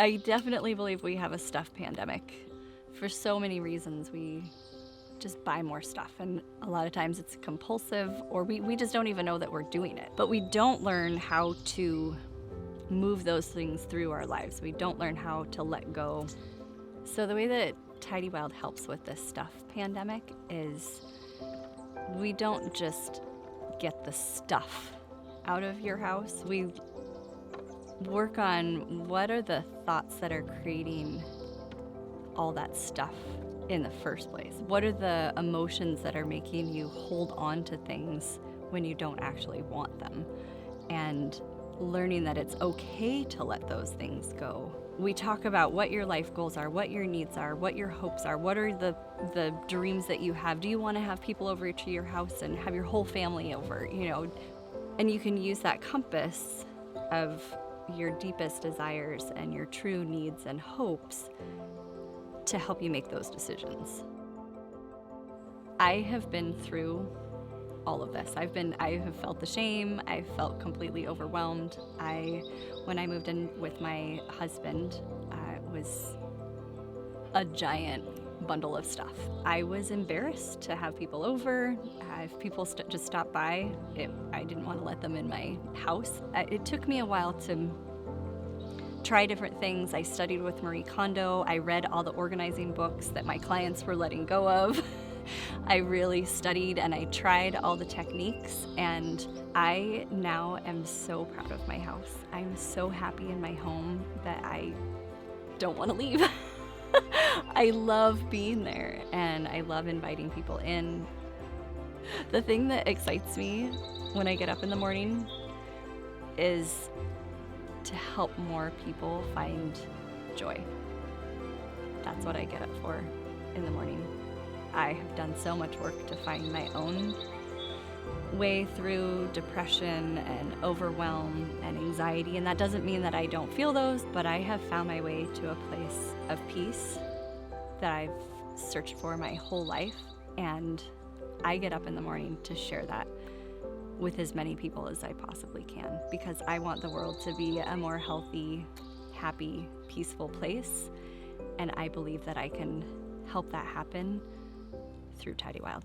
I definitely believe we have a stuff pandemic. For so many reasons, we just buy more stuff, and a lot of times it's compulsive, or we just don't even know that we're doing it. But we don't learn how to move those things through our lives. We don't learn how to let go. So the way that TidyWild helps with this stuff pandemic is we don't just get the stuff out of your house. We work on what are the thoughts that are creating all that stuff in the first place. What are the emotions that are making you hold on to things when you don't actually want them? And learning that it's okay to let those things go. We talk about what your life goals are, what your needs are, what your hopes are, what are the dreams that you have. Do you want to have people over to your house and have your whole family over, And you can use that compass of your deepest desires and your true needs and hopes to help you make those decisions. I have been through all of this. I have felt the shame. I've felt completely overwhelmed. When I moved in with my husband, it was a giant bundle of stuff. I was embarrassed to have people over. If people just stopped by, I didn't want to let them in my house. It took me a while to try different things. I studied with Marie Kondo. I read all the organizing books that my clients were letting go of. I really studied and I tried all the techniques, and I now am so proud of my house. I'm so happy in my home that I don't want to leave. I love being there and I love inviting people in. The thing that excites me when I get up in the morning is to help more people find joy. That's what I get up for in the morning. I have done so much work to find my own way through depression and overwhelm and anxiety, and that doesn't mean that I don't feel those, but I have found my way to a place of peace that I've searched for my whole life, and I get up in the morning to share that with as many people as I possibly can, because I want the world to be a more healthy, happy, peaceful place, and I believe that I can help that happen through TidyWild.